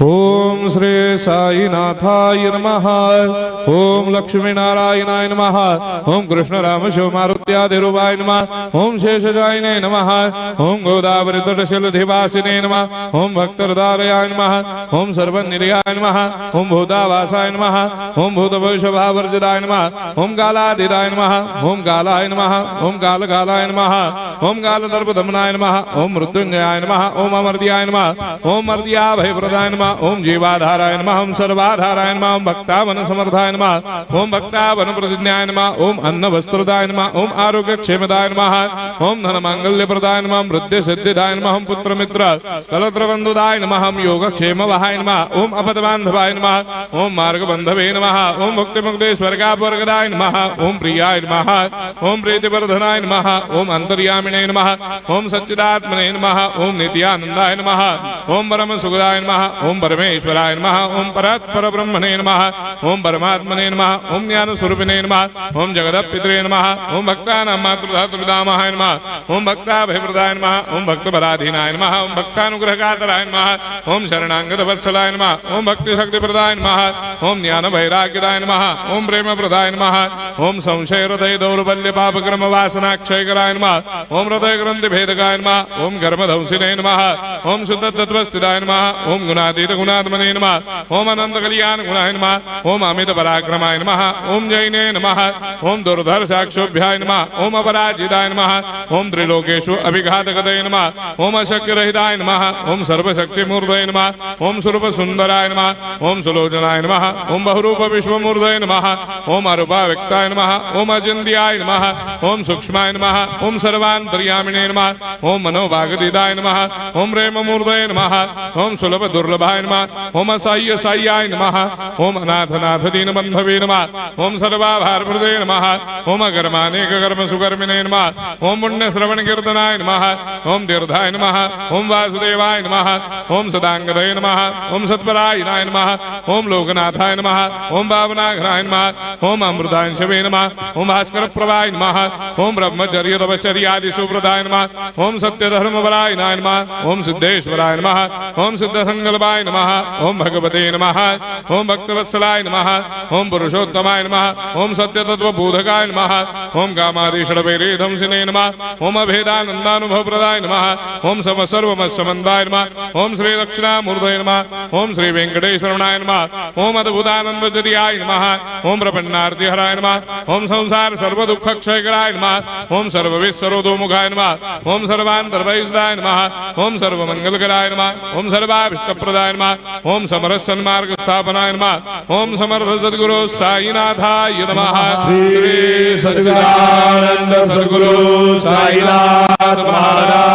ओम श्री साईनाथाय नमः। ओम लक्ष्मी नारायणाय नमः। ओम कृष्ण राम शिव मारुत्यादिरूपाय नमः। ओम शेषशायिने नमः। ओम गोदावरी तटशिलधिवासिने नमः। ओम भक्तहृदयाय नमः। ओम सर्वनिर्याय नमः। ओम भूतावासाय नमः। ओम भूतभविष्यभावर्जिताय नमः। ओम कालातीताय नमः। ओम कालाय नमः। ओम कालकालाय नमः। ओम कालदर्पदमनाय नमः। ओम मृत्युंजयाय नमः। ओम अमर्त्याय नमः। ओम मर्त्याभयप्रदाय नमः। ओम जीवाधाराय नमः। ओम सर्वाधाराय नमः। ओम भक्तावन समर्थाय नमः। ओम भक्तावन प्रतिज्ञाय नमः। ओम अन्न वस्त्रदाय नमः। ओम आरोग्य क्षेमदाय नमः। ओम धन मांगल्य प्रदाय नमः। ओम वृद्धि सिद्धिदाय नमः। ओम पुत्र मित्र कलत्र बंधुदाय नमः। ओम योग क्षेम वहाय नमः। ओम अपद बांधवाय नमः। ओम मार्ग बंधवे नमः। ओम मुक्ति मुक्ति स्वर्गापवर्गदाय नमः। ओम प्रियाय नमः। ओम प्रीतिवर्धनाय नमः। ओम अंतर्यामिने नमः। ओम सच्चिदात्मने नमः। ओम नित्यानंदाय नमः। ओम परम सुखदाय नमः। ओम परमेश्वराय नमः। ओम परात्पर ब्रह्मणे नमः। ओम परमात्मने नमः। ओम ज्ञान स्वरूपिणे नमः। ओम जगदपितरे नमः। ओम भक्तानां मातृधातुपितामहाय नमः। ओम भक्ताभयप्रदाय नमः। ओम भक्तपराधीनाय नमः। ओम भक्तानुग्रहकातराय नमः। ओम शरणागत वत्सलाय नमः। ओम भक्ति शक्तिप्रदाय नमः। ओम ज्ञान वैराग्यदाय नमः। ओम प्रेम प्रदाय नमः। ओम संशय हृदय दौर्बल्य पाप क्रम वासना क्षयकराय नमः। ओम हृदय ग्रंथि भेदकाय नमः। ओम कर्मधंसिने नमः। ओम शुद्ध तत्वस्थिताय नमः। ओम गुणातीत गुणात्मने नमः। ओम अनंत कल्याण गुणाय नमः। ओम अमित पराक्रमाय नमः। ओम जैने नमः। ओम दुर्धर्षाक्षोभ्याय नमः। ओम अपराजिताय नमः। ओम त्रिलोकेषु अभिघातगतये नमः। ओम अशक्य रहिताय नमः। ओम सर्वशक्तिमूर्तये नमः। ओम स्वरूप सुंदराय नमः। ओम सुलोचनाय नमः। ओम बहुरूप विश्वमूर्तये नमः। ओम अरूपाव्यक्ताय नमः। ओम अचिन्त्याय नमः। ओम सूक्ष्माय नमः। ओम सर्वान्तर्यामिने नमः। ओम मनोभागतीताय नमः। ओम प्रेममूर्तये नमः। ओम सुलभ दुर्लभाय नमः। ओम असह्य साह्याय नमः। ओम अनाथनाथ दीनबन्धवे नमः। ओम सर्वाभारप्रदे नमः। ओम अकर्मानेक कर्म सुकर्मिणे नमः। ओम पुण्य श्रवण कीर्तनाय नमः। ओम तीर्थाय नमः। ओम वासुदेवाय नमः। ओम सदांगदये नमः। ओम सत्परायणाय नमः। ओम लोकनाथाय नमः। ओम भावनाघ्राय नमः। ओम अमृतांशवे नमः। ओम भास्कर प्रभाय नमः। ओम ब्रह्मचर्य तपश्चर्यादि सुप्रदाय नमः। ओम सत्यधर्मपरायणाय नमः। ओम सिद्धेश्वराय नमः। ओम सिद्ध संकल्पाय नमः। ओम भगवते नमः। ओम भक्तवत्सलाय नमः। ओम पुरुषोत्तमाय नमः। ओम सत्यतत्त्वबोधकाय नमः। ओम कामादिषडवैरेधंसिने नमः। ओम अभेदानन्दानुभवप्रदाय नमः। ओम सर्वमस्समन्दाय नमः। ओम श्री दक्षिणामूर्तये नमः। ओम श्री वेंकटेश्वरनाय नमः। ओम अद्भुतानन्दजर्याय नमः। ओम प्रपन्नार्तिहराय नमः। ओम संसार सर्वदुःखक्षयकराय नमः। ओम सर्वविश्वरोधोमुखाय नमः। ओम सर्वान्तर्भयदाय नमः। ओम सर्वमंगलकराय नमः। ओम सर्वाभीष्टप्रदाय नमः। ओम समरस सन्मार्ग स्थापनाय नमः। ओम समर्थ सद्गुरु साईनाथाय नमः। श्री सच्चिदानंद सद्गुरु साईनाथ महाराज